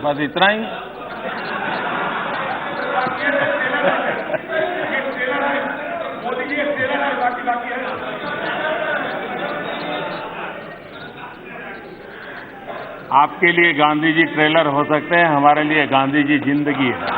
बस इतना ही। आपके लिए गांधी जी ट्रेलर हो सकते हैं, हमारे लिए गांधी जी जिंदगी है।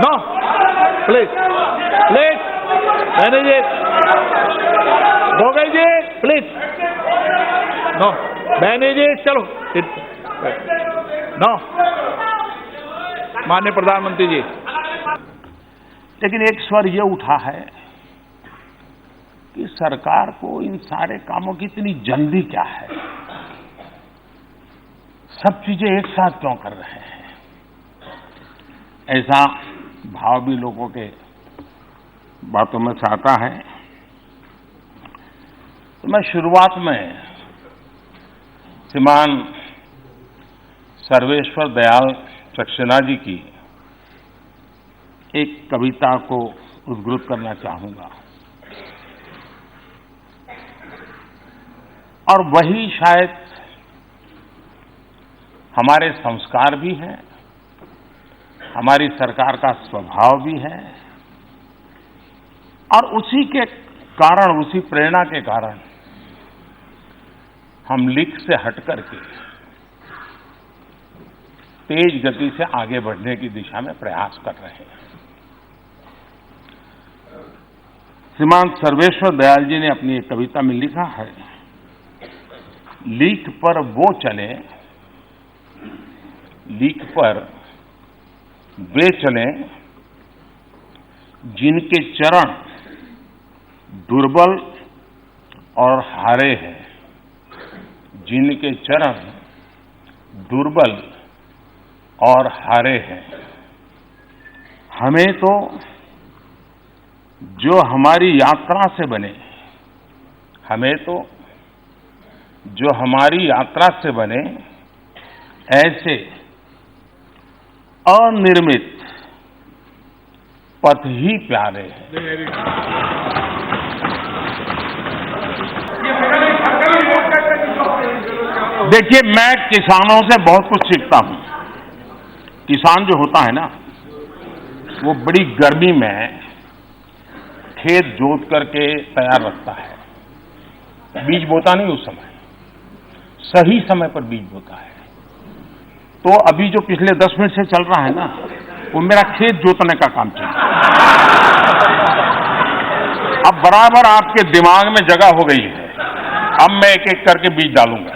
No, please, manager, Gogoi ji, please, no, manager, चलो, no, माननीय प्रधानमंत्री जी। लेकिन एक स्वर ये उठा है कि सरकार को इन सारे कामों की इतनी जल्दी क्या है, सब चीजें एक साथ क्यों कर रहे हैं, ऐसा भाव भी लोगों के बातों में से आता है। तो मैं शुरुआत में श्रीमान सर्वेश्वर दयाल सक्सेना जी की एक कविता को उद्धृत करना चाहूंगा, और वही शायद हमारे संस्कार भी हैं, हमारी सरकार का स्वभाव भी है, और उसी के कारण, उसी प्रेरणा के कारण हम लिख से हट करके तेज गति से आगे बढ़ने की दिशा में प्रयास कर रहे हैं। श्रीमान सर्वेश्वर दयाल जी ने अपनी एक कविता में लिखा है, लीक पर वो चले, लीक पर वे चले जिनके चरण दुर्बल और हारे हैं, जिनके चरण दुर्बल और हारे हैं। हमें तो जो हमारी यात्रा से बने, हमें तो जो हमारी यात्रा से बने, ऐसे अनिर्मित पथ ही प्यारे हैं। देखिए, मैं किसानों से बहुत कुछ सीखता हूं। किसान जो होता है ना, वो बड़ी गर्मी में खेत जोत करके तैयार रखता है, बीज बोता नहीं उस समय, सही समय पर बीज बोता है। तो अभी जो पिछले 10 मिनट से चल रहा है ना, वो मेरा खेत जोतने का काम चल रहा है। अब बराबर आपके दिमाग में जगह हो गई है, अब मैं एक एक करके बीज डालूंगा।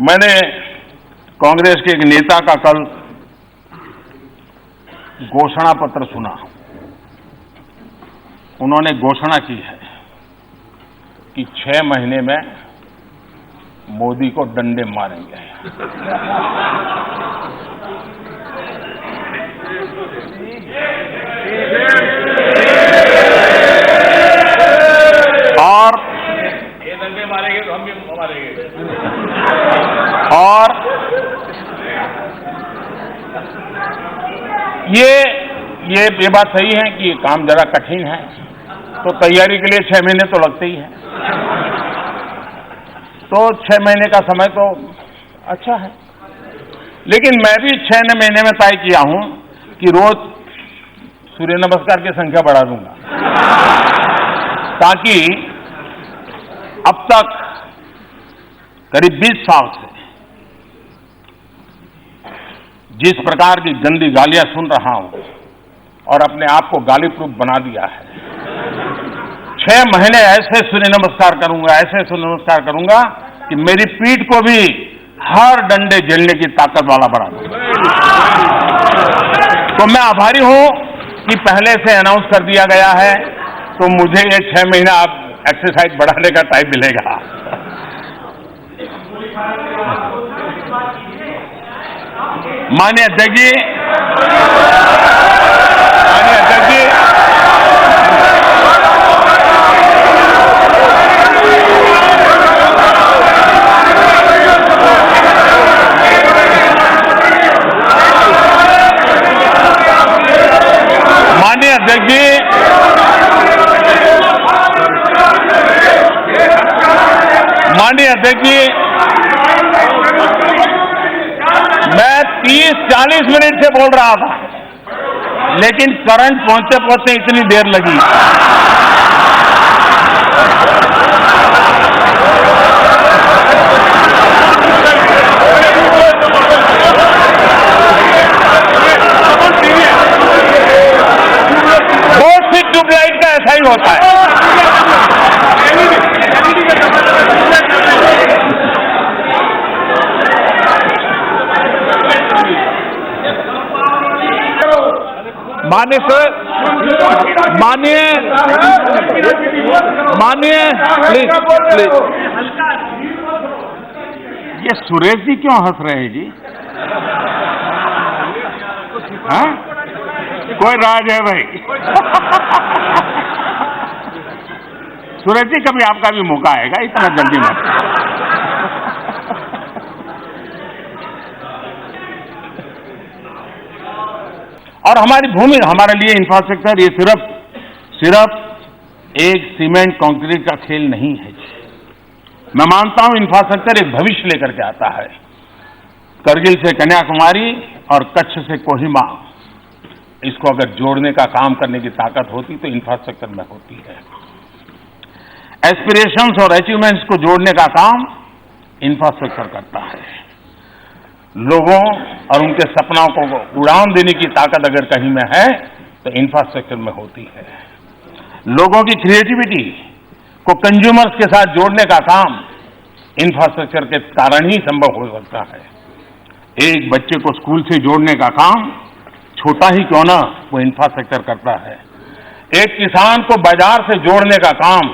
मैंने कांग्रेस के एक नेता का कल घोषणा पत्र सुना। उन्होंने घोषणा की है कि 6 महीने में मोदी को डंडे मारेंगे। और ये डंडे मारेंगे तो हम भी मारेंगे। और ये बात सही है कि ये काम जरा कठिन है, तो तैयारी के लिए 6 महीने तो लगते ही हैं। तो 6 महीने का समय तो अच्छा है, लेकिन मैं भी 6 महीने में तय किया हूं कि रोज सूर्य नमस्कार की संख्या बढ़ा दूंगा, ताकि अब तक करीब 20 साल से जिस प्रकार की गंदी गालियां सुन रहा हूं और अपने आप को गाली प्रूफ बना दिया है, 6 महीने ऐसे सूर्य नमस्कार करूंगा कि मेरी पीठ को भी हर डंडे झेलने की ताकत वाला बना दूंगा। तो मैं आभारी हूं कि पहले से अनाउंस कर दिया गया है, तो मुझे ये 6 महीना आप एक्सरसाइज बढ़ाने का टाइम मिलेगा। माननीय अध्यक्ष जी, माननीय अध्यक्ष जी, मैं 30-40 मिनट से बोल रहा था, लेकिन करंट पहुंचते पहुंचते इतनी देर लगी। बहुत सी ट्यूबलाइट का ऐसा ही होता है। माननीय सर, माननीय प्लीज। ये सुरेश जी क्यों हंस रहे हैं जी? हाँ? कोई राज है भाई? सुरेश जी, कभी आपका भी मौका आएगा, इतना जल्दी मत। और हमारी भूमि, हमारे लिए इंफ्रास्ट्रक्चर ये सिर्फ एक सीमेंट कंक्रीट का खेल नहीं है। मैं मानता हूं इंफ्रास्ट्रक्चर एक भविष्य लेकर के आता है। करगिल से कन्याकुमारी और कच्छ से कोहिमा, इसको अगर जोड़ने का काम करने की ताकत होती तो इंफ्रास्ट्रक्चर में होती है। एस्पिरेशंस और अचीवमेंट्स को जोड़ने का काम इंफ्रास्ट्रक्चर करता है। लोगों और उनके सपनों को उड़ान देने की ताकत अगर कहीं में है तो इंफ्रास्ट्रक्चर में होती है। लोगों की क्रिएटिविटी को कंज्यूमर्स के साथ जोड़ने का काम इंफ्रास्ट्रक्चर के कारण ही संभव हो सकता है। एक बच्चे को स्कूल से जोड़ने का काम, छोटा ही क्यों ना, वो इंफ्रास्ट्रक्चर करता है। एक किसान को बाजार से जोड़ने का काम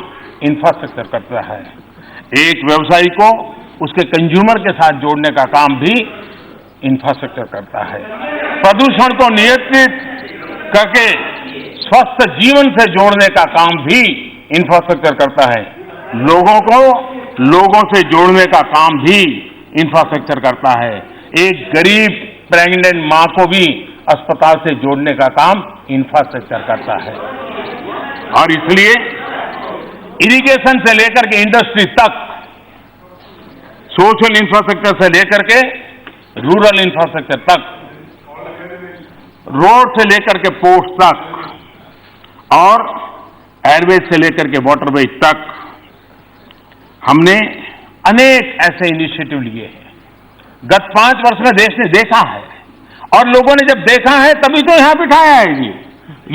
इंफ्रास्ट्रक्चर करता है। एक व्यवसायी को उसके कंज्यूमर के साथ जोड़ने का काम भी इंफ्रास्ट्रक्चर करता है। प्रदूषण को नियंत्रित करके स्वस्थ जीवन से जोड़ने का काम भी इंफ्रास्ट्रक्चर करता है। लोगों को लोगों से जोड़ने का काम भी इंफ्रास्ट्रक्चर करता है। एक गरीब प्रेग्नेंट मां को भी अस्पताल से जोड़ने का काम इंफ्रास्ट्रक्चर करता है। और इसलिए इरिगेशन से लेकर के इंडस्ट्री तक, सोशल इंफ्रास्ट्रक्चर से लेकर के रूरल इंफ्रास्ट्रक्चर तक, रोड से लेकर के पोर्ट तक और एयरवेज से लेकर के वाटरवेज तक, हमने अनेक ऐसे इनिशिएटिव लिए हैं। गत 5 वर्ष में देश ने देखा है, और लोगों ने जब देखा है तभी तो यहां बिठाया है जी।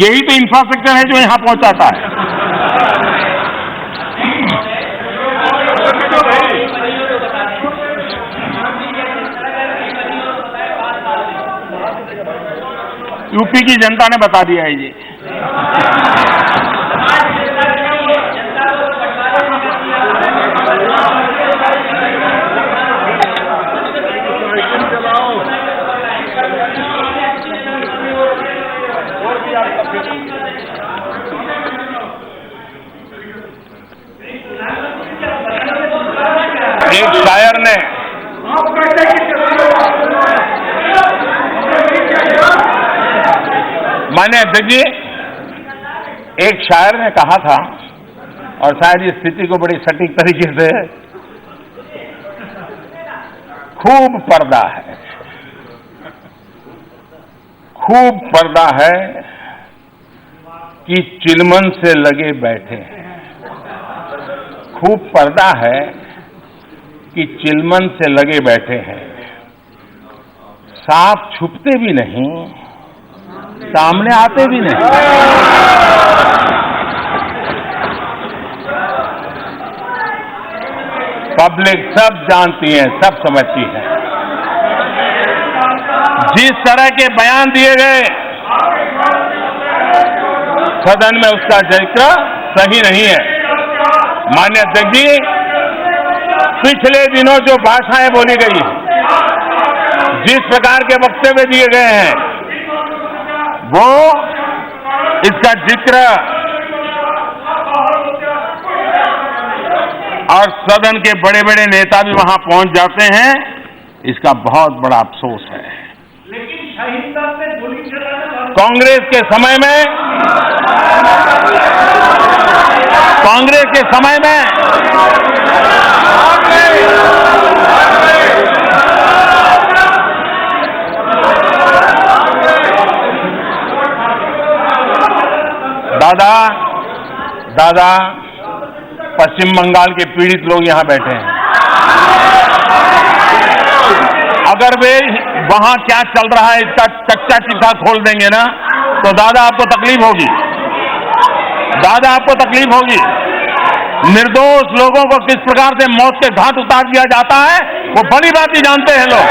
यही तो इंफ्रास्ट्रक्चर है जो यहां पहुंचाता है। यूपी की जनता ने बता दिया है जी। एक शायर ने माननीय अध्यक्ष जी, एक शायर ने कहा था, और शायद इस स्थिति को बड़ी सटीक तरीके से, खूब पर्दा है, खूब पर्दा है कि चिलमन से लगे बैठे हैं। खूब पर्दा है कि चिलमन से लगे बैठे हैं। सांप छुपते भी नहीं, सामने आते भी नहीं। पब्लिक सब जानती है, सब समझती है। जिस तरह के बयान दिए गए सदन में, उसका जिक्र सही नहीं है। माननीय अध्यक्ष जी, पिछले दिनों जो भाषाएं बोली गई, जिस प्रकार के वक्तव्य दिए गए हैं, वो इसका जिक्र और सदन के बड़े बड़े नेता भी वहां पहुंच जाते हैं, इसका बहुत बड़ा अफसोस है। लेकिन शाहीनबाग में गोली चलाने कांग्रेस के समय में दादा पश्चिम बंगाल के पीड़ित लोग यहां बैठे हैं। अगर वे वहां क्या चल रहा है इसका कच्चा चिट्ठा खोल देंगे ना, तो दादा आपको तकलीफ होगी, दादा आपको तकलीफ होगी। निर्दोष लोगों को किस प्रकार से मौत के घाट उतार दिया जाता है, वो बड़ी बात ही जानते हैं लोग।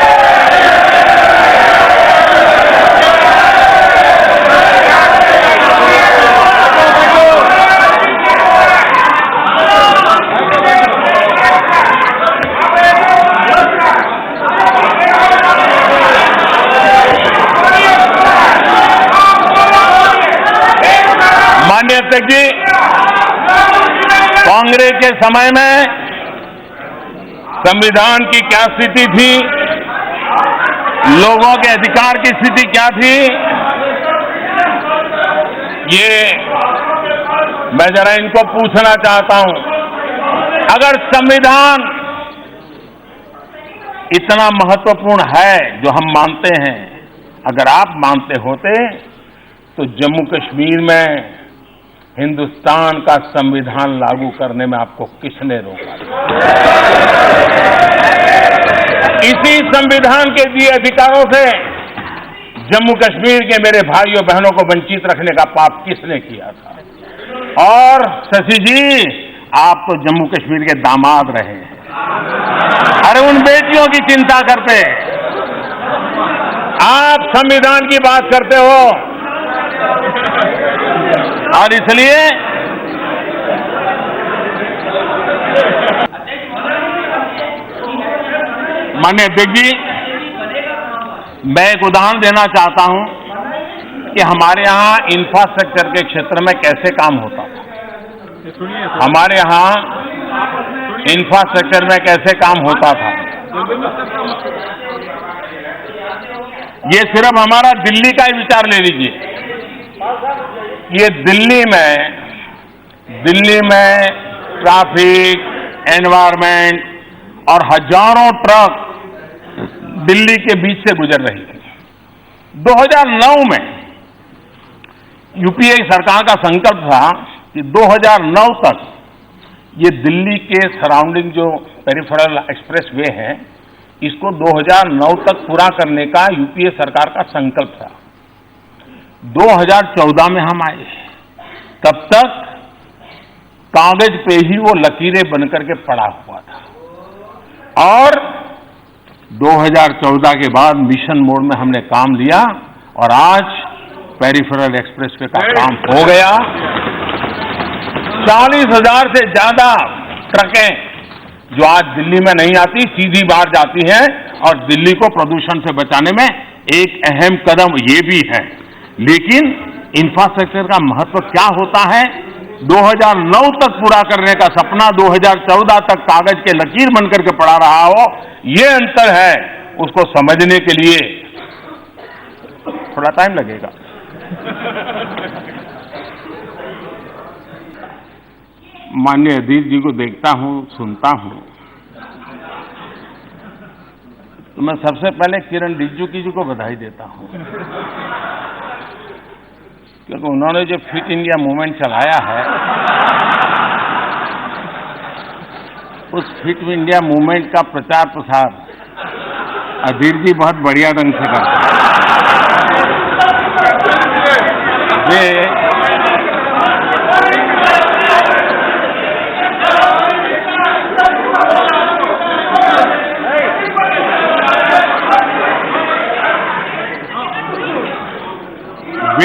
माननीय अध्यक्ष जी, कांग्रेस के समय में संविधान की क्या स्थिति थी, लोगों के अधिकार की स्थिति क्या थी, ये मैं जरा इनको पूछना चाहता हूं। अगर संविधान इतना महत्वपूर्ण है जो हम मानते हैं, अगर आप मानते होते तो जम्मू कश्मीर में हिंदुस्तान का संविधान लागू करने में आपको किसने रोका? इसी संविधान के दिए अधिकारों से जम्मू कश्मीर के मेरे भाइयों बहनों को वंचित रखने का पाप किसने किया था? और शशि जी, आप तो जम्मू कश्मीर के दामाद रहे हैं। अरे उन बेटियों की चिंता करते, आप संविधान की बात करते हो, और इसलिए माननीय अध्यक्ष जी, मैं एक उदाहरण देना चाहता हूं कि हमारे यहां इंफ्रास्ट्रक्चर के क्षेत्र में कैसे काम होता था। हमारे यहां इंफ्रास्ट्रक्चर में कैसे काम होता था। ये सिर्फ हमारा दिल्ली का ही विचार ले लीजिए। ये दिल्ली में ट्रैफिक, एनवायरमेंट और हजारों ट्रक दिल्ली के बीच से गुजर रही थी। 2009 में यूपीए सरकार का संकल्प था कि 2009 तक ये दिल्ली के सराउंडिंग जो पेरिफेरल एक्सप्रेस वे है, इसको 2009 तक पूरा करने का यूपीए सरकार का संकल्प था। 2014 में हम आए, तब तक कागज पे ही वो लकीरें बनकर के पड़ा हुआ था। और 2014 के बाद मिशन मोड में हमने काम लिया और आज पेरिफेरल एक्सप्रेसवे का काम हो गया। 40,000 से ज्यादा ट्रकें जो आज दिल्ली में नहीं आती, सीधी बाहर जाती हैं और दिल्ली को प्रदूषण से बचाने में एक अहम कदम ये भी है। लेकिन इंफ्रास्ट्रक्चर का महत्व क्या होता है? 2009 तक पूरा करने का सपना 2014 तक कागज के लकीर बनकर के पड़ा रहा हो, ये अंतर है। उसको समझने के लिए थोड़ा टाइम लगेगा। माननीय अधीर जी को देखता हूं, सुनता हूं, तो मैं सबसे पहले किरण रिजिजू जी को बधाई देता हूं, क्योंकि उन्होंने जो फिट इंडिया मूवमेंट चलाया है, उस फिट इंडिया मूवमेंट का प्रचार प्रसार अधीर जी बहुत बढ़िया ढंग से करते हैं।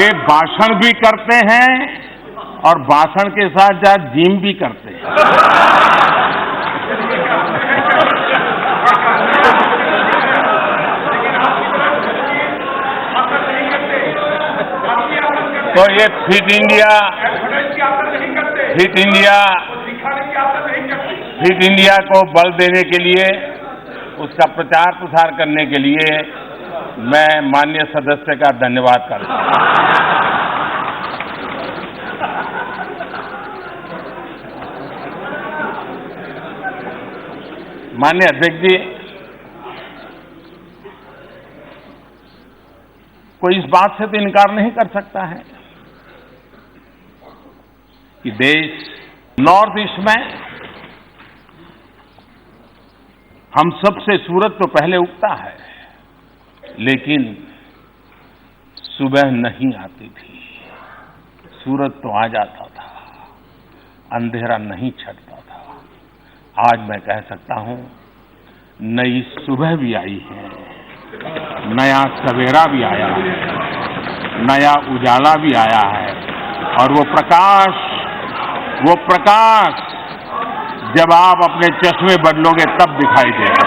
वे भाषण भी करते हैं और भाषण के साथ साथ जिम भी करते हैं। तो ये फिट इंडिया को बल देने के लिए, उसका प्रचार प्रसार करने के लिए मैं माननीय सदस्य का धन्यवाद करता हूं। माननीय अध्यक्ष जी, कोई इस बात से तो इनकार नहीं कर सकता है कि देश नॉर्थ ईस्ट में हम सबसे सूरज तो पहले उगता है, लेकिन सुबह नहीं आती थी। सूरज तो आ जाता था, अंधेरा नहीं छटता था। आज मैं कह सकता हूं, नई सुबह भी आई है, नया सवेरा भी आया है, नया उजाला भी आया है, और वो प्रकाश जब आप अपने चश्मे बदलोगे तब दिखाई देगा।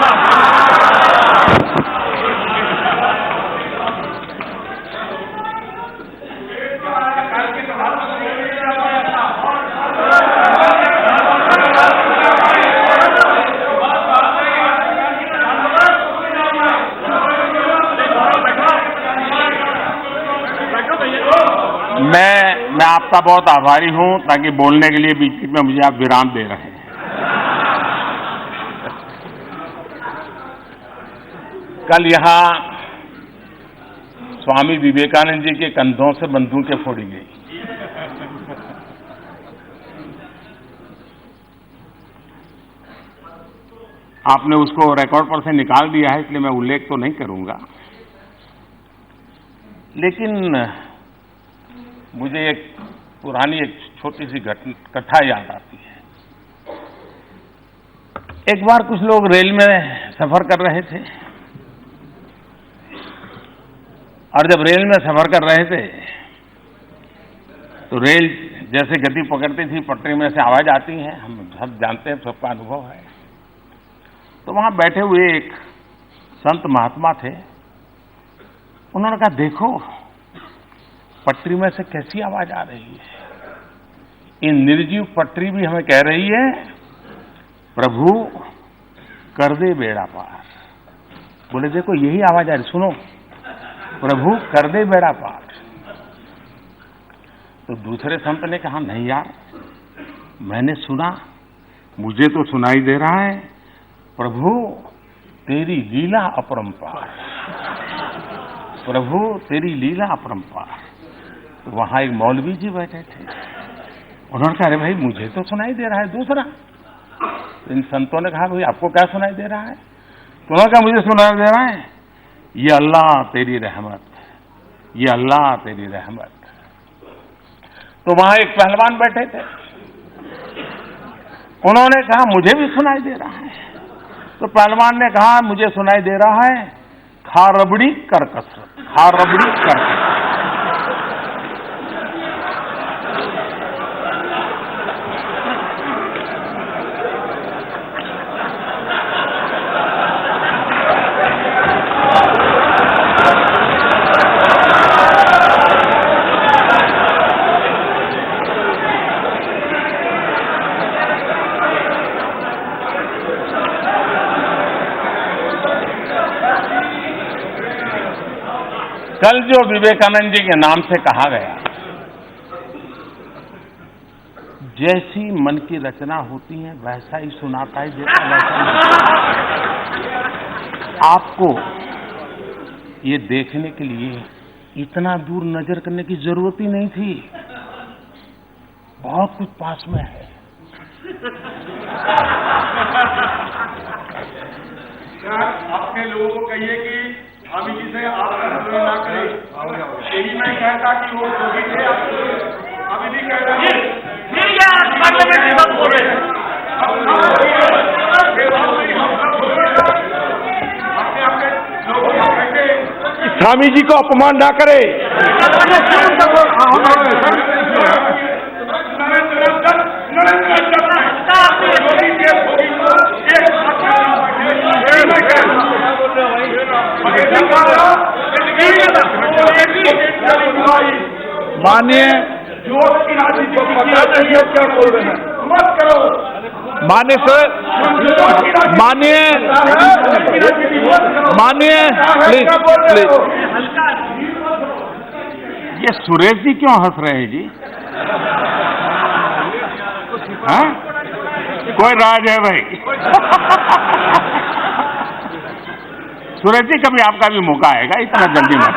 मैं आपका बहुत आभारी हूं, ताकि बोलने के लिए बीच बीच में मुझे आप विराम दे रहे हैं। कल यहां स्वामी विवेकानंद जी के कंधों से बंदूकें फोड़ी गई। आपने उसको रिकॉर्ड पर से निकाल दिया है, इसलिए मैं उल्लेख तो नहीं करूंगा, लेकिन मुझे एक पुरानी छोटी सी कथा याद आती है। एक बार कुछ लोग रेल में सफर कर रहे थे, और जब रेल में सफर कर रहे थे तो रेल जैसे गति पकड़ती थी, पटरी में से आवाज आती है, हम सब जानते हैं, सबका अनुभव है। तो वहां बैठे हुए एक संत महात्मा थे। उन्होंने कहा, देखो पटरी में से कैसी आवाज आ रही है। ये निर्जीव पटरी भी हमें कह रही है, प्रभु कर दे बेड़ा पार। बोले, देखो यही आवाज आ रही, सुनो, प्रभु कर दे बेड़ा पार। तो दूसरे संत ने कहा, नहीं यार, मैंने सुना, मुझे तो सुनाई दे रहा है, प्रभु तेरी लीला अपरंपार, प्रभु तेरी लीला अपरंपार। तो वहां एक मौलवी जी बैठे थे। उन्होंने कहा, अरे भाई मुझे तो सुनाई दे रहा है दूसरा। तो इन संतों ने कहा, भाई आपको क्या सुनाई दे रहा है? तो उन्होंने कहा, मुझे सुनाई दे रहा है, ये अल्लाह तेरी रहमत, ये अल्लाह तेरी रहमत। तो वहां एक पहलवान बैठे थे। उन्होंने कहा, मुझे भी सुनाई दे रहा है। तो पहलवान ने कहा, मुझे सुनाई दे रहा है, खा रबड़ी कर कसरत, खा रबड़ी कर कसरत। कल जो विवेकानंद जी के नाम से कहा गया, जैसी मन की रचना होती है वैसा ही सुनाता है, जैसा वैसा ही। आपको ये देखने के लिए इतना दूर नजर करने की जरूरत ही नहीं थी, बहुत कुछ पास में है। अपने लोगों को कहिए कि स्वामी जी से आप ना करें। यही मैं कहता कि वो जो भी थे, अभी नहीं कह रहे बोल रहे हैं। अपने लोगों को कहते धामी जी को अपमान ना करे। माननीय क्या बोल रहे हैं, मत करो। माननीय सर, माननीय प्लीज प्लीज। ये सुरेश जी क्यों हंस रहे हैं जी? हाँ? कोई राज है भाई? सुरेश जी, कभी आपका भी मौका आएगा, इतना जल्दी मत।